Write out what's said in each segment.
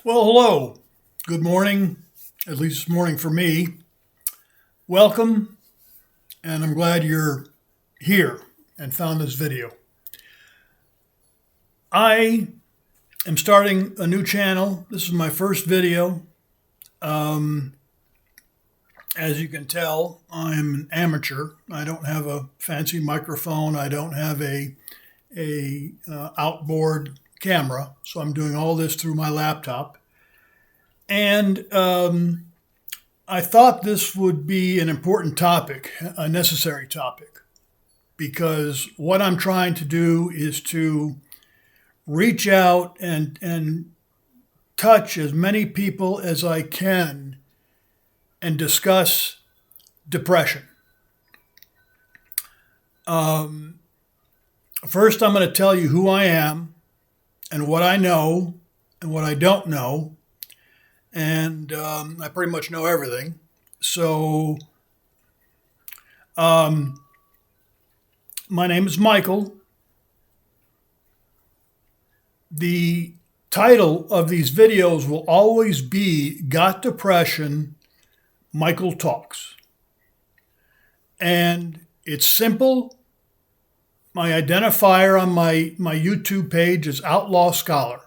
Well, hello. Good morning, at least it's morning for me. Welcome, and I'm glad you're here and found this video. I am starting a new channel. This is my first video. As you can tell, I'm an amateur. I don't have a fancy microphone. I don't have a outboard camera, so I'm doing all this through my laptop. And I thought this would be an important topic, a necessary topic, because what I'm trying to do is to reach out and touch as many people as I can and discuss depression. First, I'm going to tell you who I am and what I know and what I don't know. And I pretty much know everything. So my name is Michael. The title of these videos will always be Got Depression, Michael Talks. And it's simple. My identifier on my YouTube page is Outlaw Scholar.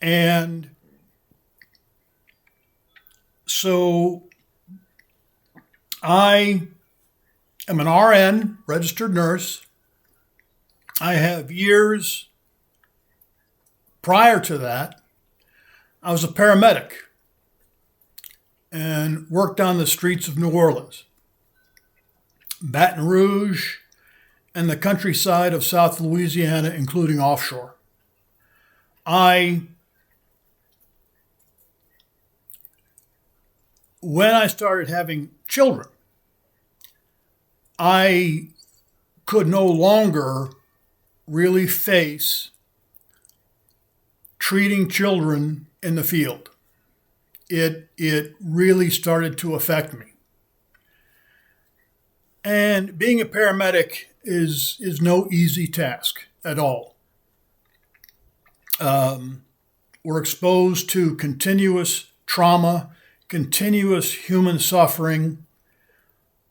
And so I am an RN, registered nurse. I have years prior to that. I was a paramedic and worked on the streets of New Orleans, Baton Rouge, and the countryside of South Louisiana, including offshore. When I started having children, I could no longer really face treating children in the field. It really started to affect me. And being a paramedic is no easy task at all. We're exposed to continuous trauma, continuous human suffering.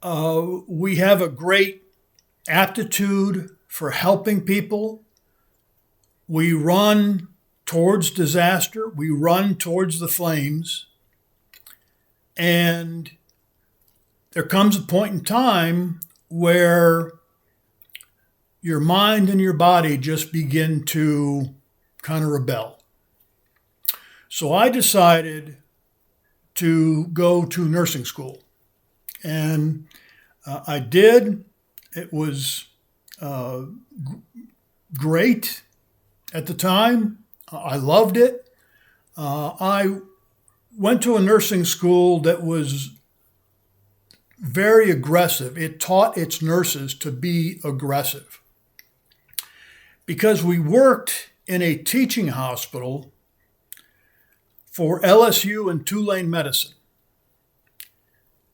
We have a great aptitude for helping people. We run towards disaster. We run towards the flames. And there comes a point in time where your mind and your body just begin to kind of rebel. So I decided to go to nursing school. And I did. It was great at the time. I loved it. I went to a nursing school that was very aggressive. It taught its nurses to be aggressive because we worked in a teaching hospital for LSU and Tulane Medicine.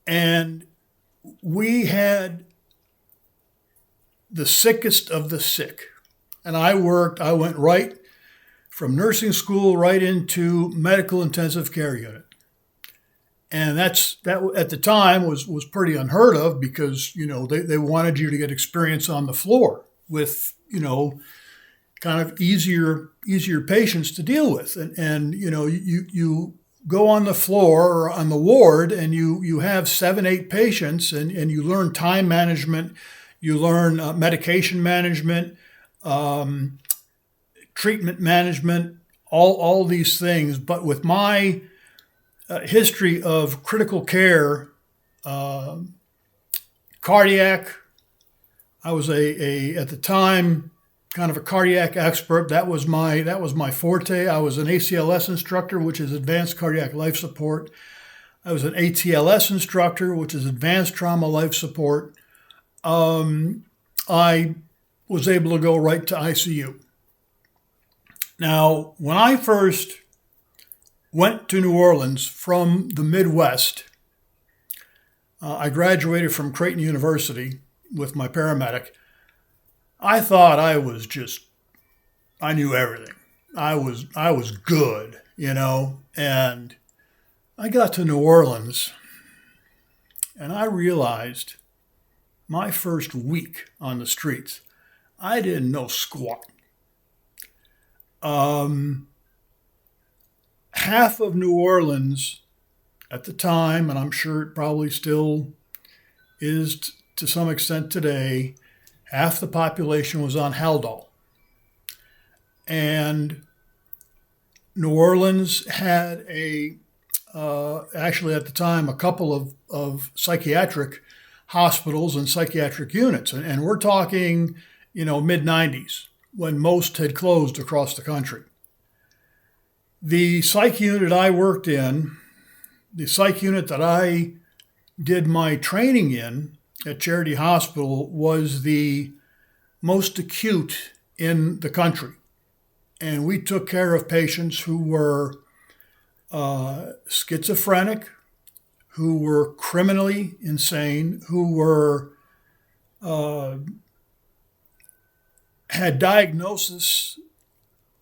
And we had the sickest of the sick. And I went right from nursing school right into medical intensive care unit. And that at the time was pretty unheard of because, they wanted you to get experience on the floor with, kind of easier patients to deal with. And you go on the floor or on the ward and you have 7-8 patients and you learn time management, you learn medication management, treatment management, all these things. But with my history of critical care, cardiac, I was at the time, kind of a cardiac expert. That was my forte. I was an ACLS instructor, which is advanced cardiac life support. I was an ATLS instructor, which is advanced trauma life support. I was able to go right to ICU. Now, when I first went to New Orleans from the Midwest, I graduated from Creighton University with my paramedic. I thought I knew everything. I was good, and I got to New Orleans and I realized my first week on the streets, I didn't know squat. Um, Half of New Orleans at the time, and I'm sure it probably still is to some extent today, half the population was on Haldol. And New Orleans had actually at the time, a couple of psychiatric hospitals and psychiatric units. And we're talking, mid 90s when most had closed across the country. The psych unit I worked in, the psych unit that I did my training in at Charity Hospital, was the most acute in the country. And we took care of patients who were schizophrenic, who were criminally insane, who were had diagnosis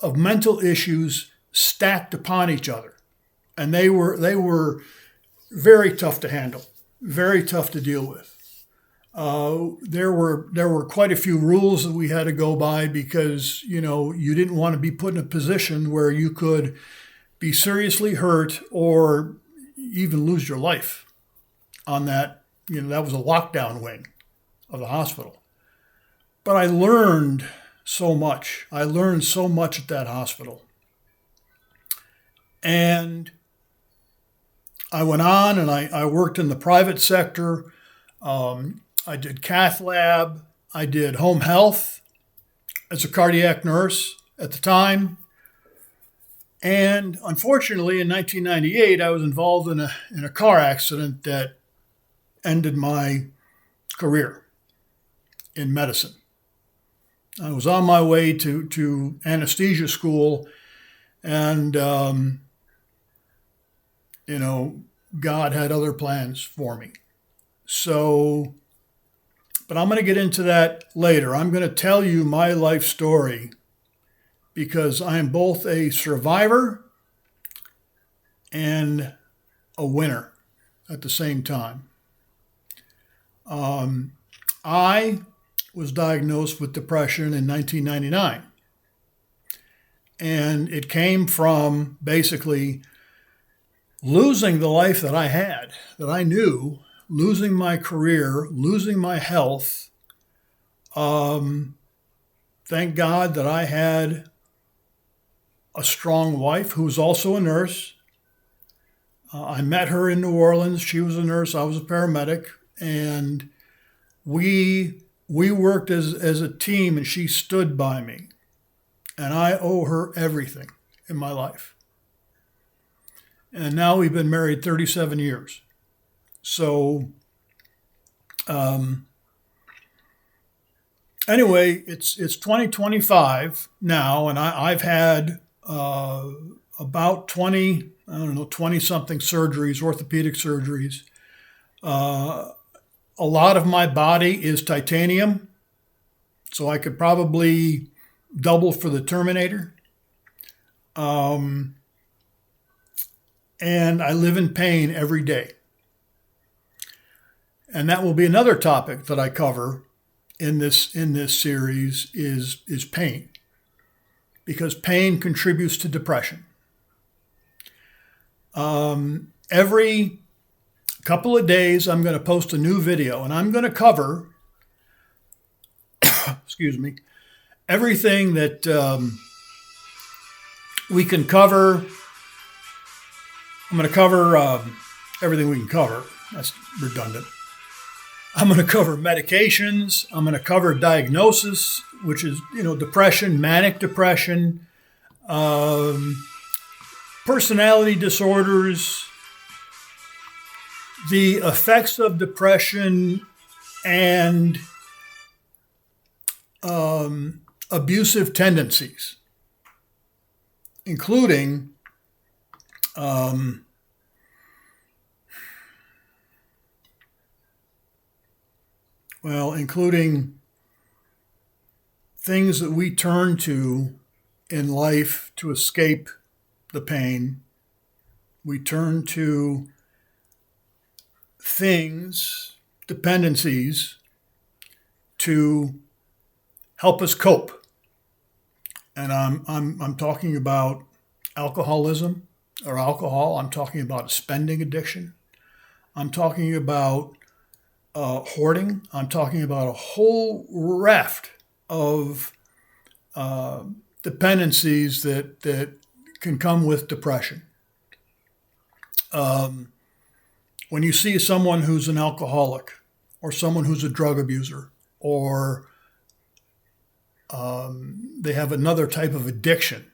of mental issues stacked upon each other, and they were very tough to handle, very tough to deal with. There were quite a few rules that we had to go by because you didn't want to be put in a position where you could be seriously hurt or even lose your life on that. That was a lockdown wing of the hospital. But I learned so much. I learned so much at that hospital. And I went on and I worked in the private sector. I did cath lab. I did home health as a cardiac nurse at the time. And unfortunately, in 1998, I was involved in a car accident that ended my career in medicine. I was on my way to anesthesia school, and God had other plans for me. So, but I'm going to get into that later. I'm going to tell you my life story because I am both a survivor and a winner at the same time. I was diagnosed with depression in 1999. And it came from basically losing the life that I had, that I knew, losing my career, losing my health. Thank God that I had a strong wife who was also a nurse. I met her in New Orleans. She was a nurse. I was a paramedic. And we worked as a team, and she stood by me. And I owe her everything in my life. And now we've been married 37 years. So anyway, it's 2025 now, and I've had about 20 something surgeries, orthopedic surgeries. A lot of my body is titanium, so I could probably double for the Terminator. And I live in pain every day. And that will be another topic that I cover in this series is pain, because pain contributes to depression. Every couple of days, I'm going to post a new video, and I'm going to cover, excuse me, everything that we can cover. I'm going to cover everything we can cover. That's redundant. I'm going to cover medications. I'm going to cover diagnosis, which is, depression, manic depression, personality disorders, the effects of depression, and abusive tendencies, including including things that we turn to in life to escape the pain. We turn to things, dependencies, to help us cope. And I'm talking about alcoholism or alcohol. I'm talking about spending addiction. I'm talking about hoarding. I'm talking about a whole raft of dependencies that can come with depression. When you see someone who's an alcoholic or someone who's a drug abuser or they have another type of addiction,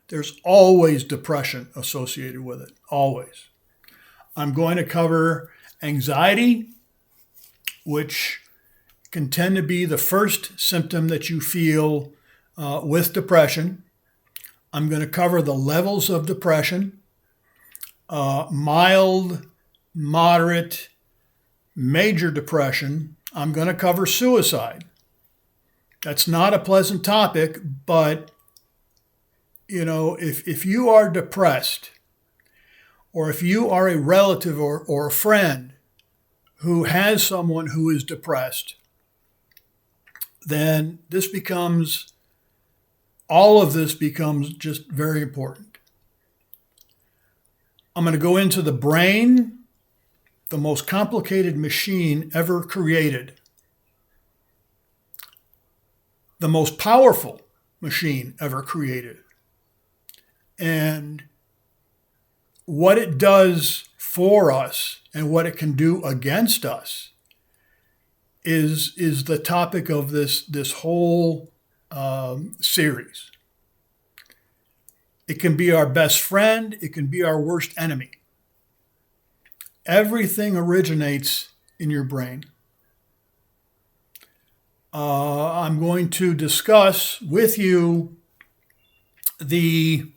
there's always depression associated with it, always. I'm going to cover anxiety, which can tend to be the first symptom that you feel with depression. I'm going to cover the levels of depression, mild, moderate, major depression. I'm going to cover suicide. That's not a pleasant topic, but if you are depressed, or if you are a relative or a friend who has someone who is depressed, then all of this becomes just very important. I'm going to go into the brain, the most complicated machine ever created, the most powerful machine ever created, and what it does for us and what it can do against us is the topic of this whole series. It can be our best friend. It can be our worst enemy. Everything originates in your brain. I'm going to discuss with you the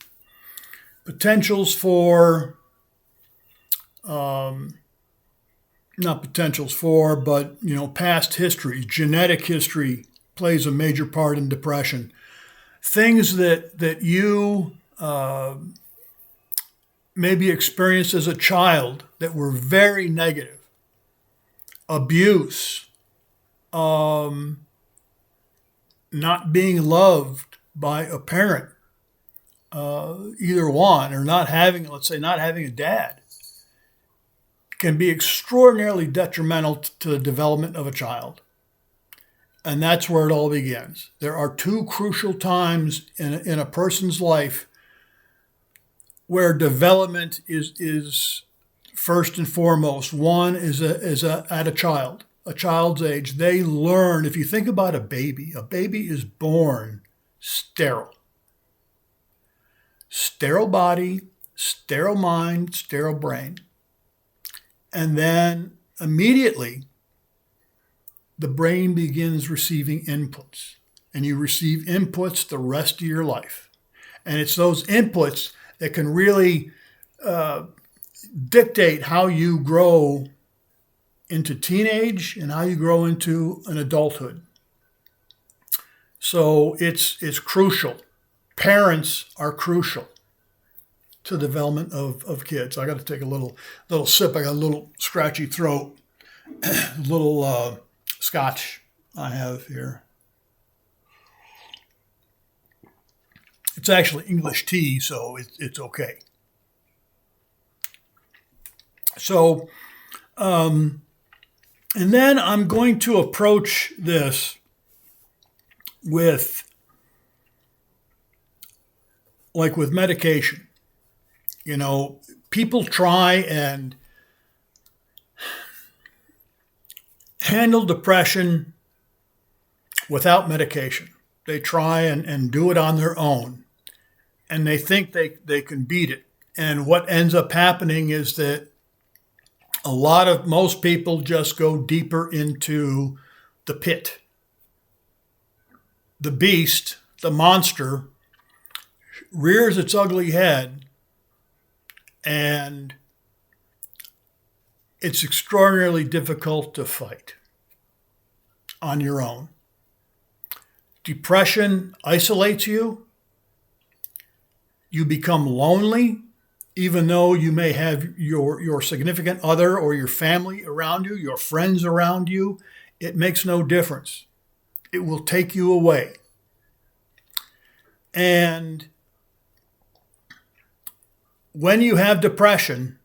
potentials for, not potentials for, but past history, genetic history plays a major part in depression. Things that you maybe experienced as a child that were very negative. Abuse, not being loved by a parent, either one, or not having a dad, can be extraordinarily detrimental to the development of a child. And that's where it all begins. There are two crucial times in a person's life where development is first and foremost. One is at a child's age. They learn. If you think about a baby is born sterile. Sterile body, sterile mind, sterile brain. And then immediately, the brain begins receiving inputs. And you receive inputs the rest of your life. And it's those inputs that can really dictate how you grow into teenage and how you grow into an adulthood. So it's crucial. Parents are crucial to the development of kids. I got to take a little sip. I got a little scratchy throat. Little scotch I have here. It's actually English tea, so it's okay. So, and then I'm going to approach this with medication. People try and handle depression without medication. They try and do it on their own, and they think they can beat it. And what ends up happening is that most people just go deeper into the pit. The beast, the monster, rears its ugly head, and it's extraordinarily difficult to fight on your own. Depression isolates you. You become lonely, even though you may have your significant other or your family around you, your friends around you. It makes no difference. It will take you away. And when you have depression,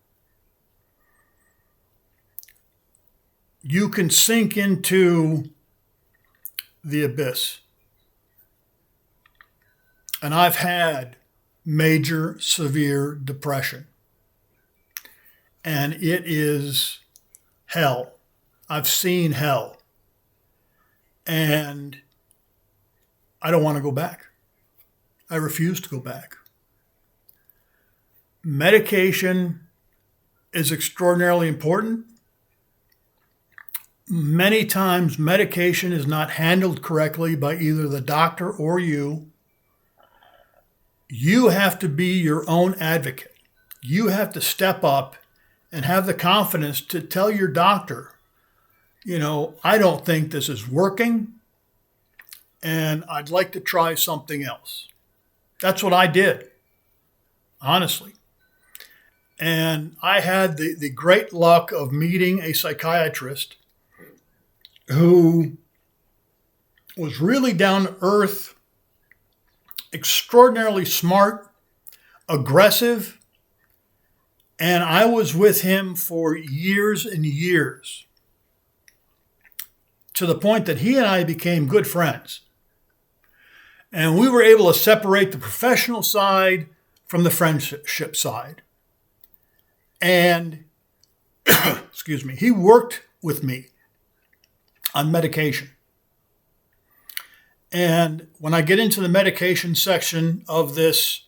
you can sink into the abyss. And I've had major, severe depression. And it is hell. I've seen hell. And I don't want to go back. I refuse to go back. Medication is extraordinarily important. Many times medication is not handled correctly by either the doctor or you. You have to be your own advocate. You have to step up and have the confidence to tell your doctor, I don't think this is working and I'd like to try something else. That's what I did, honestly. And I had the great luck of meeting a psychiatrist who was really down to earth, extraordinarily smart, aggressive, and I was with him for years and years, to the point that he and I became good friends. And we were able to separate the professional side from the friendship side. And, excuse me, he worked with me on medication. And when I get into the medication section of this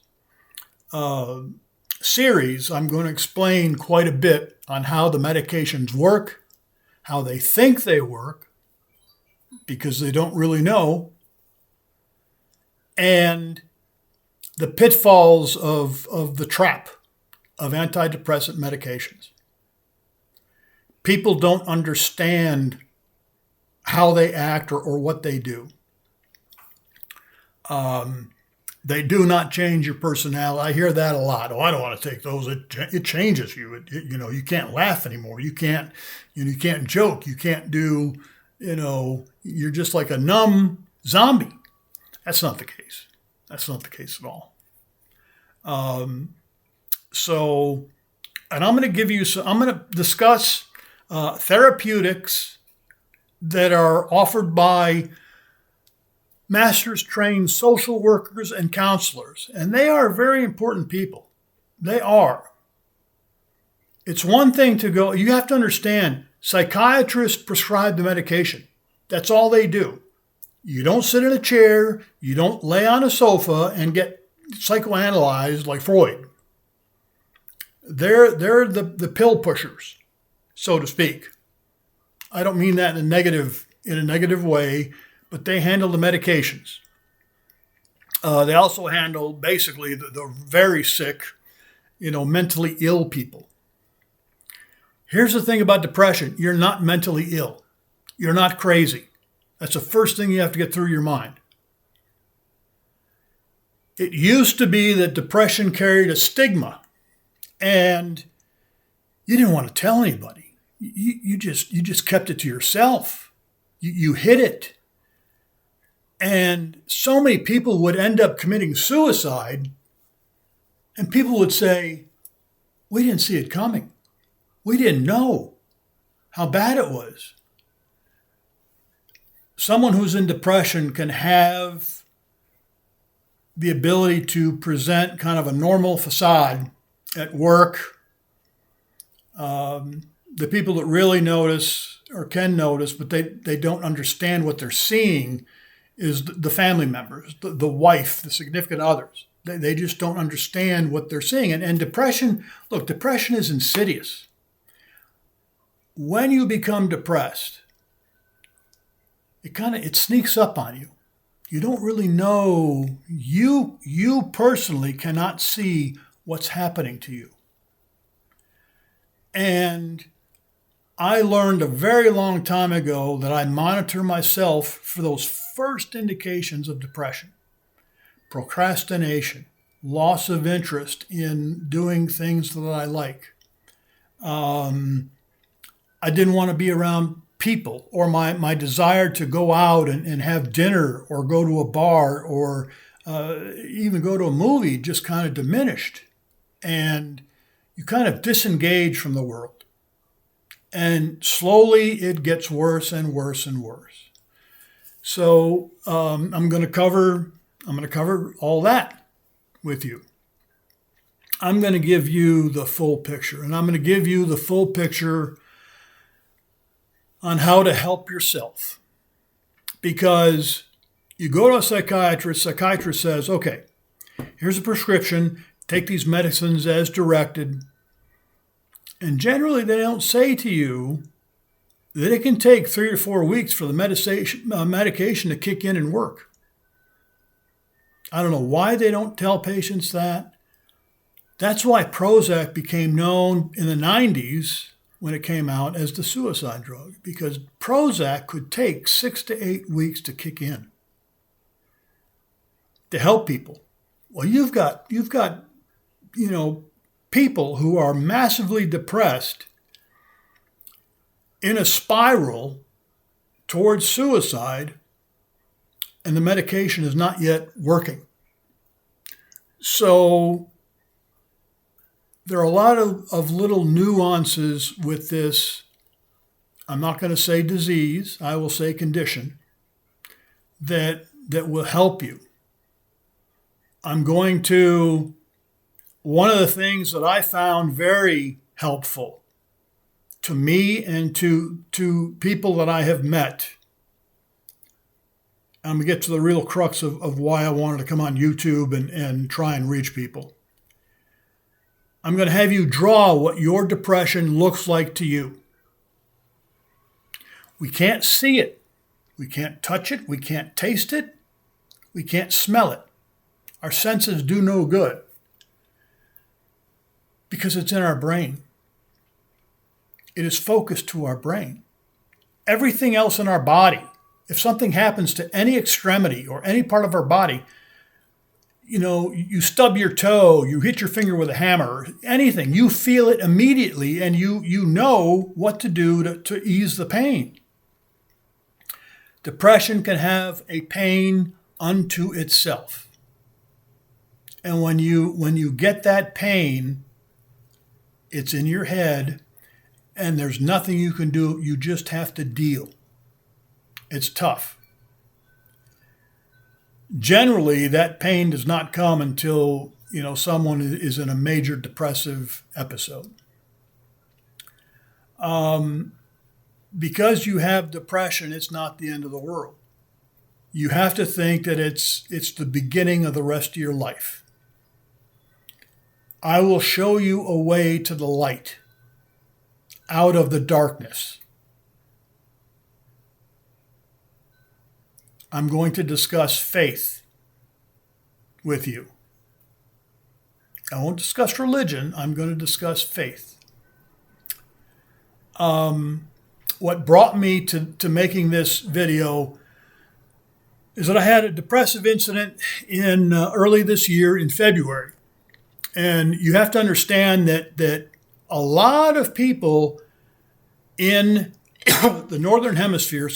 series, I'm going to explain quite a bit on how the medications work, how they think they work, because they don't really know, and the pitfalls of the trap of antidepressant medications. People don't understand how they act or what they do. They do not change your personality. I hear that a lot. Oh, I don't want to take those. It changes you. You can't laugh anymore. You can't joke. You can't do, you're just like a numb zombie. That's not the case. That's not the case at all. And I'm going to discuss therapeutics that are offered by masters trained social workers and counselors. And they are very important people. They are. It's one thing to go, you have to understand, psychiatrists prescribe the medication. That's all they do. You don't sit in a chair, you don't lay on a sofa and get psychoanalyzed like Freud. They're the pill pushers, so to speak. I don't mean that in a negative way, but they handle the medications. They also handle basically the very sick, mentally ill people. Here's the thing about depression. You're not mentally ill. You're not crazy. That's the first thing you have to get through your mind. It used to be that depression carried a stigma, and you didn't want to tell anybody. You just kept it to yourself. You hid it. And so many people would end up committing suicide, and people would say, we didn't see it coming. We didn't know how bad it was. Someone who's in depression can have the ability to present kind of a normal facade at work. The people that really notice or can notice, but they don't understand what they're seeing, is the family members, the wife, the significant others. They just don't understand what they're seeing. And depression is insidious. When you become depressed, it sneaks up on you. You don't really know. You personally cannot see what's happening to you. And I learned a very long time ago that I monitor myself for those first indications of depression. Procrastination, loss of interest in doing things that I like. I didn't want to be around people, or my desire to go out and have dinner or go to a bar or even go to a movie just kind of diminished. And you kind of disengage from the world. And slowly it gets worse and worse and worse. So I'm going to cover all that with you. I'm going to give you the full picture, and I'm going to give you the full picture on how to help yourself. Because you go to a psychiatrist says, okay, here's a prescription, take these medicines as directed. And generally they don't say to you that it can take 3 or 4 weeks for the medication to kick in and work. I don't know why they don't tell patients that. That's why Prozac became known in the 90s when it came out as the suicide drug, because Prozac could take 6 to 8 weeks to kick in to help people. Well, you've got people who are massively depressed in a spiral towards suicide, and the medication is not yet working. So there are a lot of little nuances with this. I'm not going to say disease, I will say condition, that will help you. One of the things that I found very helpful to me and to people that I have met, I'm going to get to the real crux of why I wanted to come on YouTube and try and reach people. I'm going to have you draw what your depression looks like to you. We can't see it. We can't touch it. We can't taste it. We can't smell it. Our senses do no good because it's in our brain. It is focused to our brain. Everything else in our body, if something happens to any extremity or any part of our body, you stub your toe, you hit your finger with a hammer, anything, you feel it immediately and you know what to do to ease the pain. Depression can have a pain unto itself. And when you get that pain, it's in your head and there's nothing you can do. You just have to deal. It's tough. Generally, that pain does not come until, someone is in a major depressive episode. Because you have depression, it's not the end of the world. You have to think that it's the beginning of the rest of your life. I will show you a way to the light, out of the darkness. I'm going to discuss faith with you. I won't discuss religion. I'm going to discuss faith. What brought me to making this video is that I had a depressive incident in early this year in February. And you have to understand that a lot of people in the Northern Hemisphere,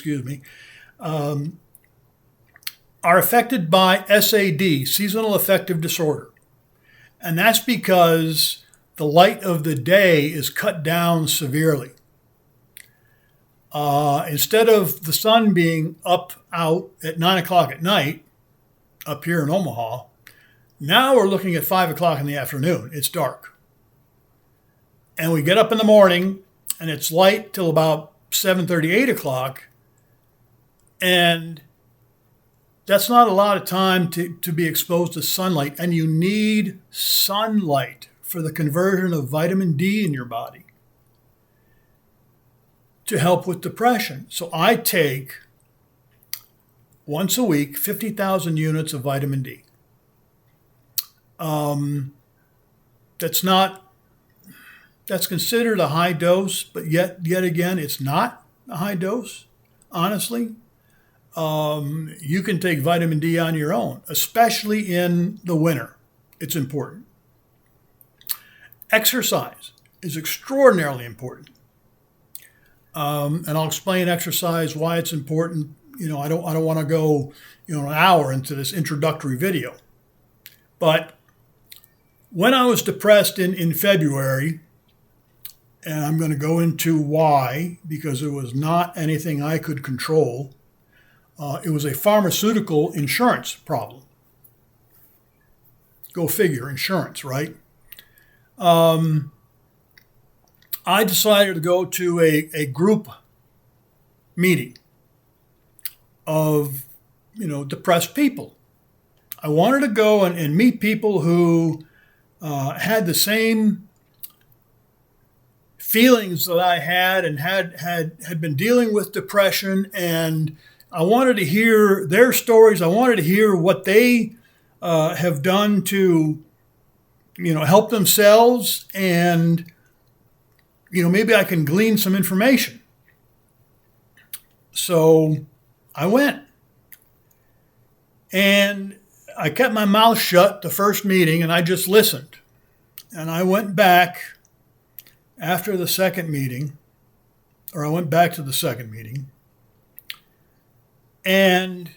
are affected by SAD, seasonal affective disorder. And that's because the light of the day is cut down severely. Instead of the sun being out at 9 o'clock at night, up here in Omaha, now we're looking at 5 o'clock in the afternoon. It's dark. And we get up in the morning and it's light till about 7:30, 8 o'clock. And that's not a lot of time to be exposed to sunlight. And you need sunlight for the conversion of vitamin D in your body to help with depression. So I take once a week 50,000 units of vitamin D. That's considered a high dose, but yet again, it's not a high dose, honestly. You can take vitamin D on your own, especially in the winter. it's important. Exercise is extraordinarily important. And I'll explain exercise, why it's important. I don't want to go, an hour into this introductory video. But when I was depressed in February, and I'm going to go into why, because it was not anything I could control. It was a pharmaceutical insurance problem. Go figure, insurance, right? I decided to go to a group meeting of, depressed people. I wanted to go and meet people who had the same feelings that I had and had been dealing with depression, and I wanted to hear their stories. I wanted to hear what they have done to, help themselves, and, maybe I can glean some information. So I went, and I kept my mouth shut the first meeting, and I just listened. And I went back after the second meeting, or I went back to the second meeting, and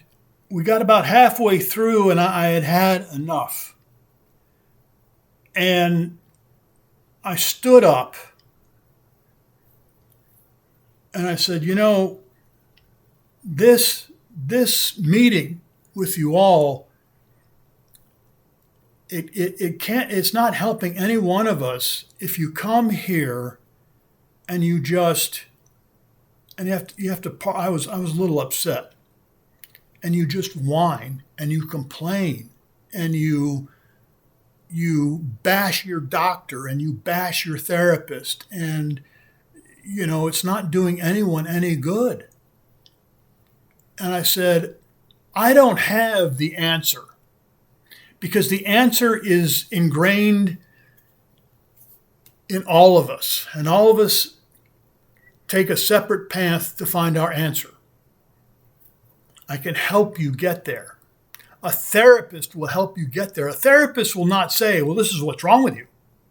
we got about halfway through, and I had enough. And I stood up, and I said, this meeting with you all, it's not helping any one of us if you come here and you have to, I was a little upset, and you just whine and you complain and you bash your doctor and you bash your therapist, and it's not doing anyone any good. And I said, I don't have the answer, because the answer is ingrained in all of us, and all of us take a separate path to find our answer. I can help you get there. A therapist will help you get there. A therapist will not say, well, this is what's wrong with you.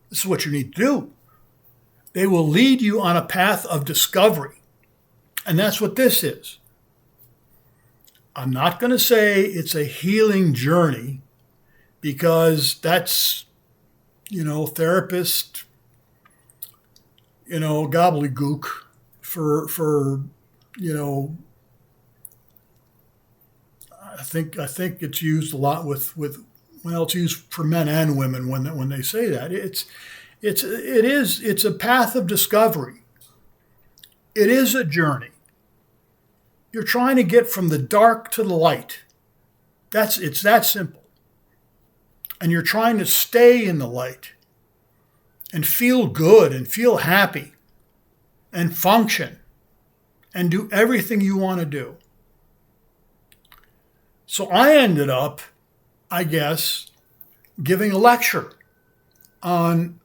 This is what you need to do. They will lead you on a path of discovery. And that's what this is. I'm not going to say it's a healing journey, because that's, therapist, gobbledygook for I think it's used a lot with it's used for men and women when they say that. It's a path of discovery. It is a journey. You're trying to get from the dark to the light. It's that simple. And you're trying to stay in the light and feel good and feel happy and function and do everything you want to do. So I ended up, I guess, giving a lecture on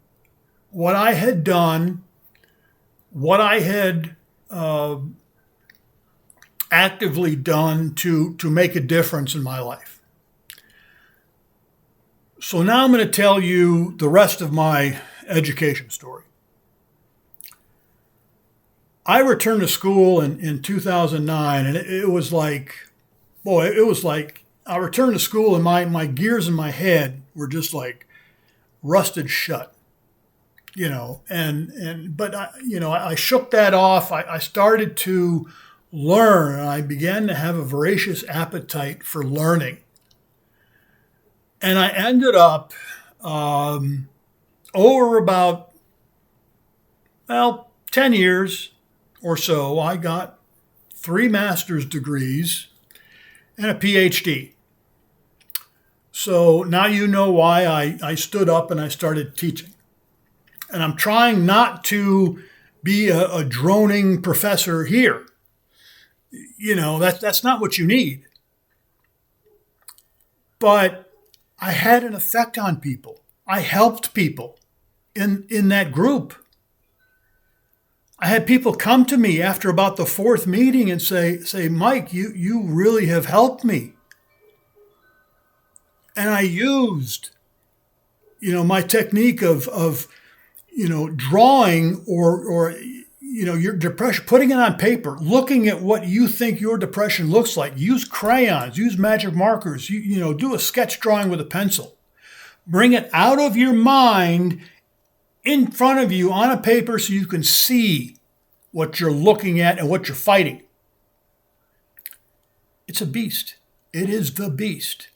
what I had done, what I had actively done to make a difference in my life. So now I'm going to tell you the rest of my education story. I returned to school in 2009, and it was like I returned to school, and my gears in my head were just like rusted shut, but I shook that off. I started to learn, and I began to have a voracious appetite for learning. And I ended up over about, 10 years or so, I got 3 master's degrees and a PhD. So now you know why I stood up and I started teaching. And I'm trying not to be a droning professor here. That's not what you need. But I had an effect on people. I helped people in that group. I had people come to me after about the 4th meeting and say, Mike, you really have helped me. And I used my technique of drawing or your depression, putting it on paper, looking at what you think your depression looks like. Use crayons, use magic markers, do a sketch drawing with a pencil. Bring it out of your mind in front of you on a paper so you can see what you're looking at and what you're fighting. It's a beast. It is the beast.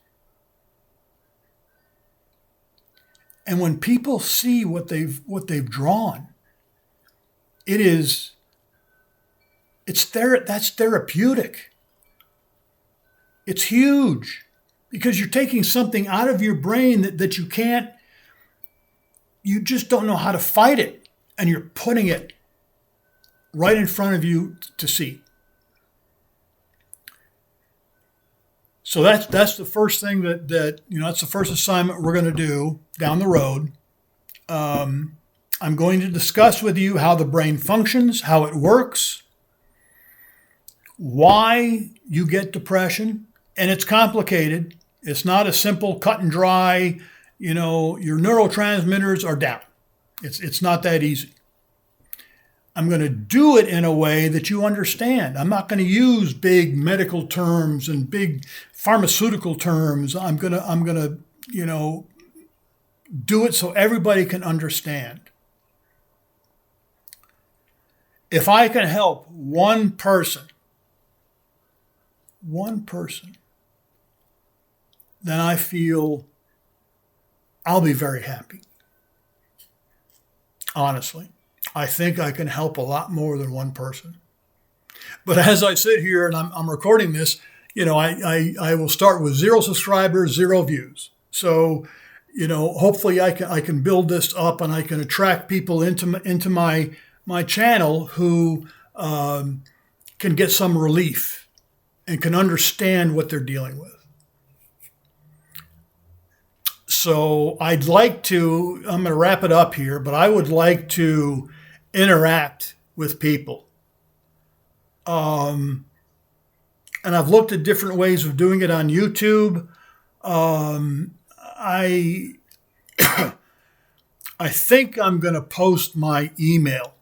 And when people see what they've drawn, that's therapeutic. It's huge because you're taking something out of your brain that you just don't know how to fight it, and you're putting it right in front of you to see. So that's the first thing that's the first assignment we're going to do down the road. I'm going to discuss with you how the brain functions, how it works, why you get depression, and it's complicated. It's not a simple cut and dry, your neurotransmitters are down. It's not that easy. I'm going to do it in a way that you understand. I'm not going to use big medical terms and big pharmaceutical terms. I'm going to do it so everybody can understand. If I can help one person, then I feel I'll be very happy. Honestly, I think I can help a lot more than one person. But as I sit here and I'm recording this, I will start with 0 subscribers, 0 views. So, hopefully I can build this up and I can attract people into my channel who can get some relief and can understand what they're dealing with. So I'm going to wrap it up here, but I would like to interact with people. And I've looked at different ways of doing it on YouTube. I think I'm going to post my email.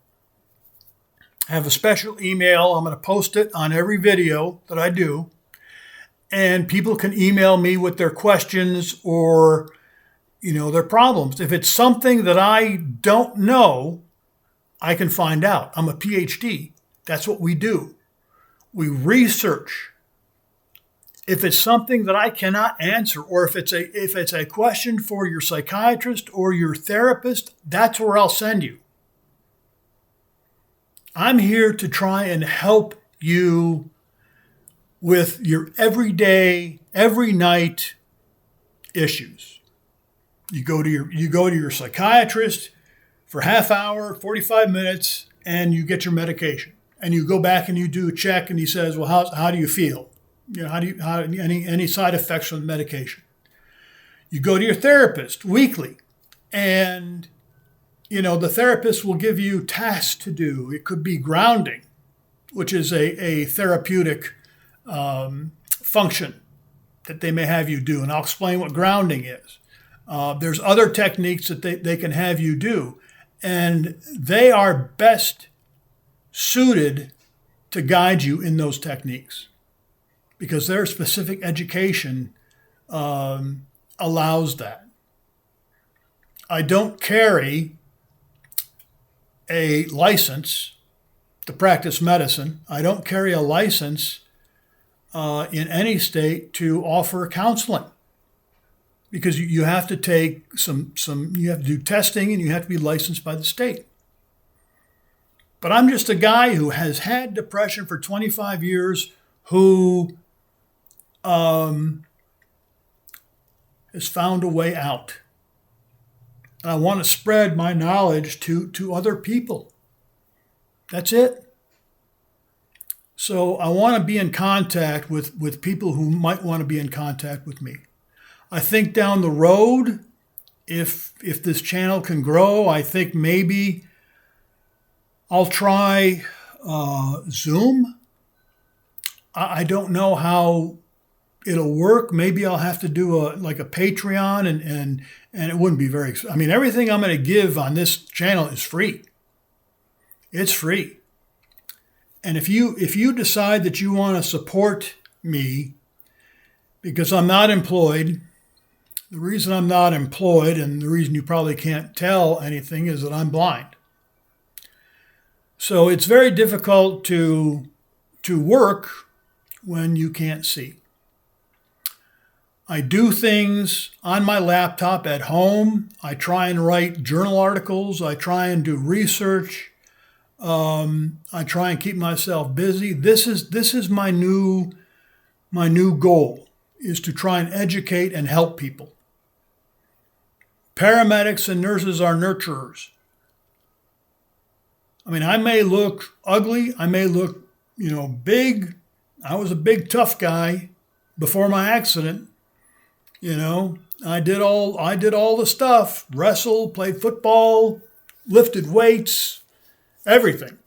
I have a special email. I'm going to post it on every video that I do. And people can email me with their questions or, their problems. If it's something that I don't know, I can find out. I'm a PhD. That's what we do. We research. If it's something that I cannot answer, or if it's a question for your psychiatrist or your therapist, that's where I'll send you. I'm here to try and help you with your everyday, every night issues. You go to your psychiatrist for half hour, 45 minutes, and you get your medication. And you go back and you do a check, and he says, "Well, how do you feel? Any side effects from the medication?" You go to your therapist weekly, and the therapist will give you tasks to do. It could be grounding, which is a therapeutic function that they may have you do, and I'll explain what grounding is. There's other techniques that they can have you do, and they are best suited to guide you in those techniques because their specific education allows that. I don't carry a license to practice medicine. I don't carry a license in any state to offer counseling because you have to take you have to do testing and you have to be licensed by the state. But I'm just a guy who has had depression for 25 years, who has found a way out. And I want to spread my knowledge to other people. That's it. So I want to be in contact with people who might want to be in contact with me. I think down the road, if this channel can grow, I think maybe I'll try Zoom. I don't know how it'll work. Maybe I'll have to do a Patreon, and it wouldn't be very. I mean, everything I'm going to give on this channel is free. It's free. And if you decide that you want to support me, because I'm not employed, the reason I'm not employed and the reason you probably can't tell anything is that I'm blind. So it's very difficult to work when you can't see. I do things on my laptop at home. I try and write journal articles. I try and do research. I try and keep myself busy. This is my new goal, is to try and educate and help people. Paramedics and nurses are nurturers. I mean, I may look ugly. I may look, big. I was a big, tough guy before my accident. I did all the stuff, wrestled, played football, lifted weights, everything.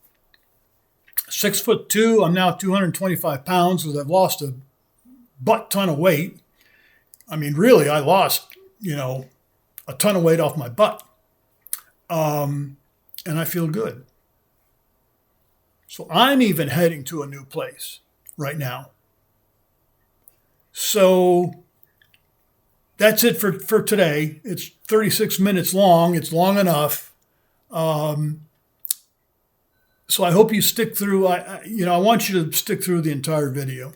6'2", I'm now 225 pounds because I've lost a butt ton of weight. I mean, really, I lost, a ton of weight off my butt. And I feel good. So I'm even heading to a new place right now. So that's it for today. It's 36 minutes long. It's long enough. So I hope you stick through. I want you to stick through the entire video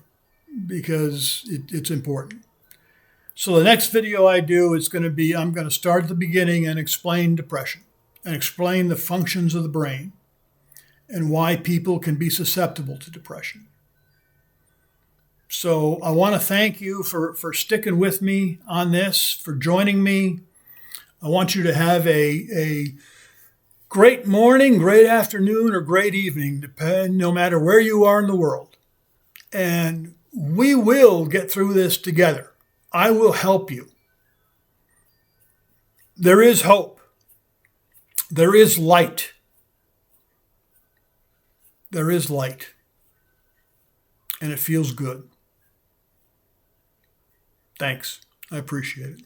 because it's important. So the next video I do is going to be, I'm going to start at the beginning and explain depression and explain the functions of the brain and why people can be susceptible to depression. So I want to thank you for sticking with me on this, for joining me. I want you to have a great morning, great afternoon, or great evening, no matter where you are in the world. And we will get through this together. I will help you. There is hope. There is light. There is light. And it feels good. Thanks. I appreciate it.